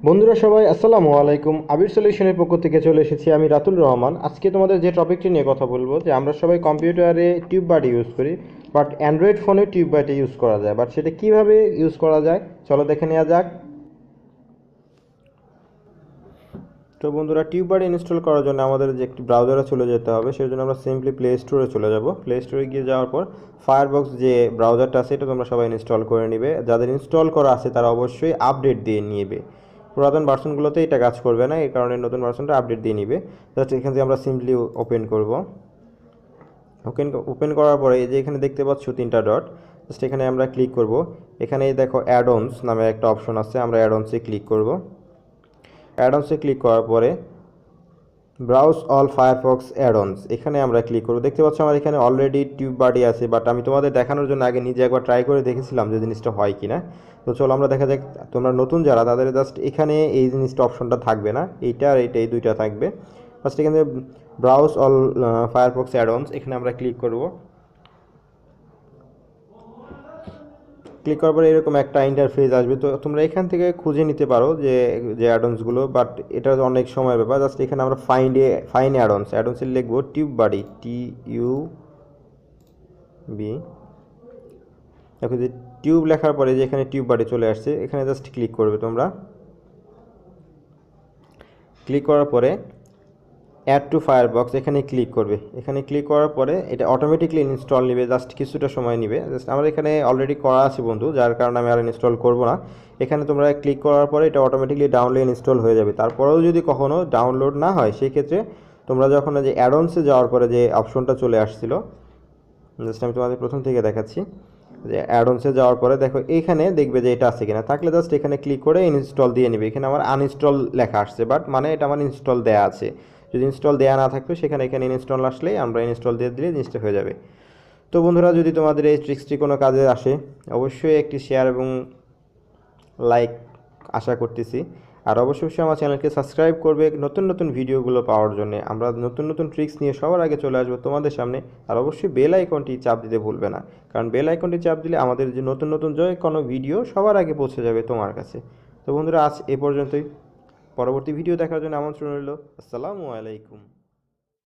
বন্ধুরা সবাই আসসালামু আলাইকুম। আবির সলিউশনের পক্ষ থেকে চলে এসেছি আমি রাতুল রহমান। আজকে তোমাদের যে টপিকটি নিয়ে কথা বলবো যে আমরা সবাই কম্পিউটারে টিউববাডি ইউজ করি, বাট অ্যান্ড্রয়েড ফোনে টিউববাডি ইউজ করা যায়, বাট সেটা কিভাবে ইউজ করা যায় চলো দেখে নেওয়া যাক। তো বন্ধুরা, টিউববাডি ইনস্টল করার জন্য আমাদের যে একটি ব্রাউজারে চলে যেতে হবে, সেই জন্য আমরা সিম্পলি প্লে স্টোরে চলে যাব। প্লে স্টোরে গিয়ে যাওয়ার পর ফায়ারফক্স যে ব্রাউজারটা আছে এটা তোমরা সবাই ইনস্টল করে নিবে। যাদের ইনস্টল করা আছে তারা অবশ্যই আপডেট দিয়ে নিবে। পুরাতন ভার্সনগুলোতে এটা কাজ করবে না, এই কারণে নতুন ভার্সনটা আপডেট দিয়ে নিবে। জাস্ট এখান থেকে আমরা সিম্পলি ওপেন করব। ওপেন করার পরে এই যে এখানে দেখতে পাচ্ছ তিনটা ডট, জাস্ট এখানে আমরা ক্লিক করব। এখানে দেখো অ্যাড-অনস নামে একটা অপশন আছে, আমরা অ্যাড-অনসে ক্লিক করব। অ্যাড-অনসে ক্লিক করার পরে ব্রাউজ অল ফায়ারফক্স অ্যাড-অনস এখানে আমরা ক্লিক করব। দেখতে পাচ্ছ আমার এখানে অলরেডি টিউববাডি আছে, বাট আমি তোমাদের দেখানোর জন্য আগে নিজে একবার ট্রাই করে দেখেছিলাম যে জিনিসটা হয় কিনা। তো চলো আমরা দেখা যাক। তোমরা নতুন যারা তাদের জাস্ট এখানে এই জিনিসটা অপশনটা থাকবে না, এইটা আর এইটা, এই দুইটা থাকবে। ফার্স্ট এখানে ব্রাউজ অল ফায়ারফক্স অ্যাড-অনস এখানে আমরা ক্লিক করব। ক্লিক করার পরে এরকম একটা ইন্টারফেস আসবে। তো তোমরা এখান থেকে খুঁজে নিতে পারো যে যে অ্যাডন্সগুলো, বাট এটা অনেক সময় ব্যাপার। জাস্ট এখানে আমরা ফাইন অ্যাডন্সে লিখবো টিউববাডি, TUB। দেখো যে টিউব লেখার পরে যে এখানে টিউববাডি চলে আসছে, এখানে জাস্ট ক্লিক করবে তোমরা। ক্লিক করার পরে অ্যাড টু ফায়ারফক্স এখানে ক্লিক করবে। এখানে ক্লিক করার পরে এটা অটোমেটিকলি ইনস্টল নেবে, জাস্ট কিছুটা সময় নেবে। জাস্ট আমার এখানে অলরেডি করা আছে বন্ধু, যার কারণে আমি আর ইনস্টল করব না। এখানে তোমরা ক্লিক করার পরে এটা অটোমেটিকলি ডাউনলোড ইনস্টল হয়ে যাবে। তারপরেও যদি কখনও ডাউনলোড না হয়, সেই ক্ষেত্রে তোমরা যখন যে অ্যাডন্সে যাওয়ার পরে যে অপশনটা চলে আসছিল, জাস্ট আমি তোমাদের প্রথম থেকে দেখাচ্ছি। যে অ্যাডন্সে যাওয়ার পরে দেখো এইখানে দেখবে যে এটা আছে কিনা, থাকলে জাস্ট এখানে ক্লিক করে ইনস্টল দিয়ে নেবে। এখানে আমার আনইনস্টল লেখা আসছে, বাট মানে এটা আমার ইনস্টল দেওয়া আছে। যদি ইনস্টল দেওয়া না থাকতো সেখানে এখানে ইনস্টল আসলেই আমরা ইনস্টল দিয়ে দিলে জিনিসটা হয়ে যাবে। তো বন্ধুরা, যদি তোমাদের এই ট্রিক্সটি কোনো কাজে আসে অবশ্যই একটি শেয়ার এবং লাইক আশা করতেছি। আর অবশ্যই আমার চ্যানেলকে সাবস্ক্রাইব করবে নতুন নতুন ভিডিওগুলো পাওয়ার জন্য। আমরা নতুন নতুন ট্রিক্স নিয়ে সবার আগে চলে আসবো তোমাদের সামনে। আর অবশ্যই বেল আইকনটি চাপ দিতে ভুলবে না, কারণ বেল আইকনটি চাপ দিলে আমাদের যে নতুন নতুন যে কোনো ভিডিও সবার আগে পৌঁছে যাবে তোমার কাছে। তো বন্ধুরা, আজ এ পর্যন্তই। পরবর্তী ভিডিও দেখার জন্য আমন্ত্রণ রইল। আসসালামু আলাইকুম।